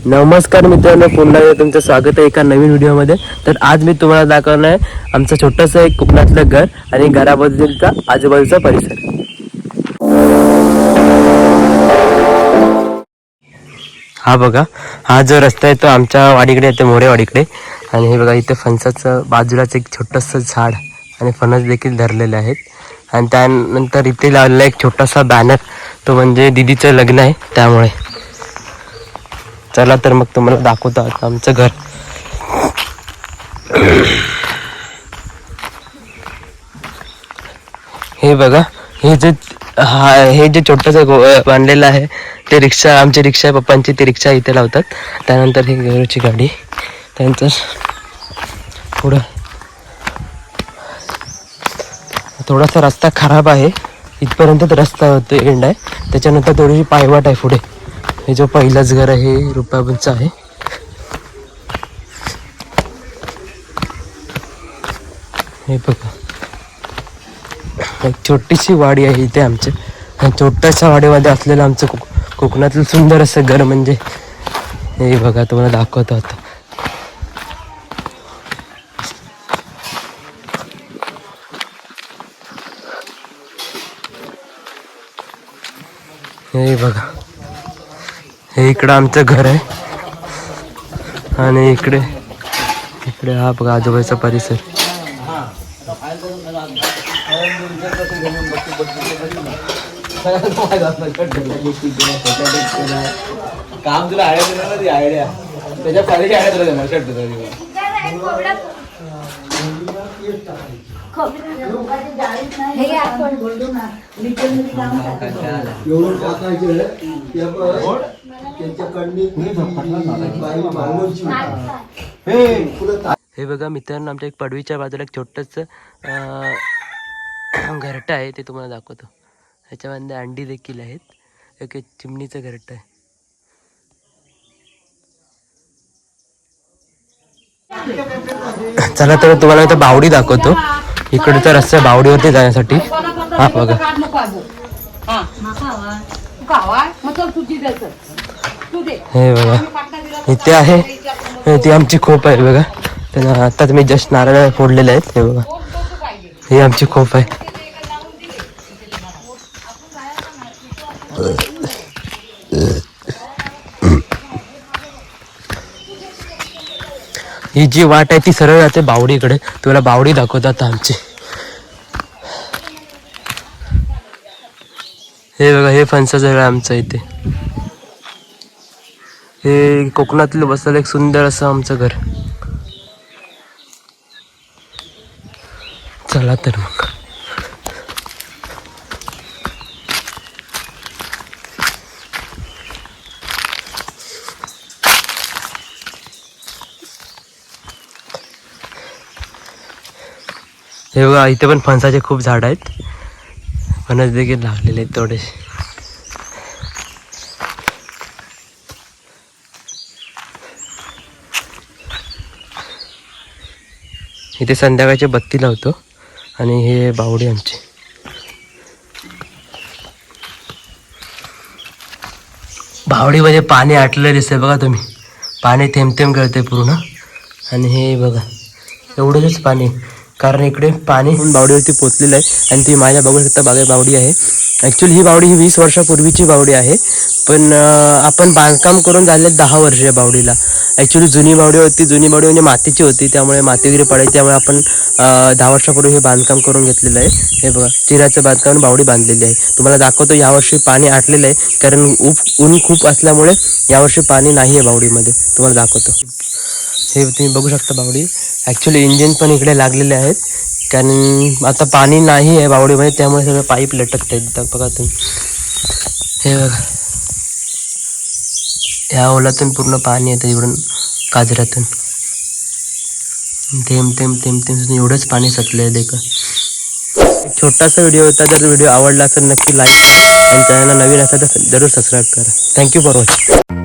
नमस्कार मित्रांनो, पुन्हा एकदा तुमचं स्वागत आहे एका नवीन व्हिडिओमध्ये. तर आज मी तुम्हाला दाखवणार आहे आमचं छोटंसं एक कोकणातलं घर आणि घराबद्दलचा आजूबाजूचा परिसर. हा बघा, हा जो रस्ता आहे तो आमच्या वाडीकडे येतो, मोरेवाडीकडे. आणि हे बघा, इथे फणसाचं बाजूलाच एक छोटंसं झाड आणि फणस देखील धरलेले आहेत. आणि त्यानंतर इथे लावलेला एक छोटासा बॅनर, तो म्हणजे दीदीचं लग्न आहे त्यामुळे. चला तर मग तुम्हाला दाखवतो आता आमचं घर. हे बघा, हे जे छोटंसं बांधलेलं आहे ते रिक्षा, आमची रिक्षा आहे पप्पांची, ती रिक्षा इथे लावतात. त्यानंतर ही घरची गाडी, त्यानंतर पुढं थोडासा रस्ता खराब आहे, इथपर्यंत रस्ता होतो एंड आहे. त्याच्यानंतर थोडीशी पायवाट आहे पुढे. हे जो पहिलाच घर आहे रुपयाबंच आहे. हे बघा, एक छोटीशी वाडी आहे इथे आमच्या. छोट्याशा वाडीमध्ये असलेलं आमचं कोकणातलं सुंदर असं घर म्हणजे हे बघा, तुम्हाला दाखवतो आता. हे बघा, हे इकडं आमचं घर आहे आणि इकडे हा बघा आजूबाजूचा परिसर. काम तुला आयडिया त्याच्या खाली हे बघा मित्रांनो, आमच्या एक पडवीच्या बाजूला एक छोटंसं घरटं आहे, ते तुम्हाला दाखवतो. ह्याच्यामध्ये अंडी देखील आहेत. एक चिमणीचं घरटं आहे. चला तर तुम्हाला इथं बावडी दाखवतो. इकडचा रस्ता बावडीवरती जाण्यासाठी. हा बघा, हे बघा इथे आहे, ती आमची खोप आहे बघा. त्यांना आता मी जस्ट नारळ फोडलेले आहेत. हे बघा, ही आमची खोप आहे. ही जी वाट आहे ती सरळ जाते बावडीकडे. तुला बावडी दाखवतो आता आमची. हे बघा, हे फणसाचं झाड आमचं इथे. हे कोकणातलं बसलेलं एक सुंदर असं आमचं घर. चला तर मग. हे बघा, इथे पण फणसाचे खूप झाड आहेत. फणस देखील लागलेले आहेत थोडेसे. इथे संध्याकाळची बत्ती लावतो. आणि हे बावडी आमची. बावडीमध्ये पाणी आटलेलं दिसतंय बघा तुम्ही. पाणी थेंब थेंब गळते पूर्ण. आणि हे बघा, एवढंच पाणी, कारण इकडे पाणी बावडीवरती पोचलेलं आहे. आणि ती माझ्या बघू शकता बावडी आहे. ॲक्च्युली ही बावडी 20 वर्षापूर्वीची बावडी आहे, पण आपण बांधकाम करून झाले 10 वर्ष या बावडीला. ॲक्च्युली जुनी बावडी होती. जुनी बावडी म्हणजे मातीची होती, त्यामुळे माती वगैरे पडायची. त्यामुळे आपण 10 वर्षापूर्वी हे बांधकाम करून घेतलेलं आहे. हे बघा, चिराचं बांधकाम बावडी बांधलेली आहे. तुम्हाला दाखवतो. यावर्षी पाणी आटलेलं आहे, कारण ऊन खूप असल्यामुळे यावर्षी पाणी नाही आहे बावडीमध्ये. तुम्हाला दाखवतो. हे तुम्ही बघू शकता बावडी. ॲक्च्युली इंजिन पण इकडे लागलेले आहेत, कारण आता पाणी नाही आहे बावडीमध्ये, त्यामुळे सगळं पाईप लटकत आहेत बघा तुम्ही. हे बघा, ह्या ओलातून पूर्ण पाणी येतं इकडून काजऱ्यातून. थेंब थेंब थेंब थेंब एवढंच पाणी साचलं आहे देखा. एक छोटासा व्हिडिओ होता. जर व्हिडिओ आवडला असेल नक्की लाईक करा आणि चॅनलला नवीन असेल तर जरूर सबस्क्राईब करा. Thank you for watching.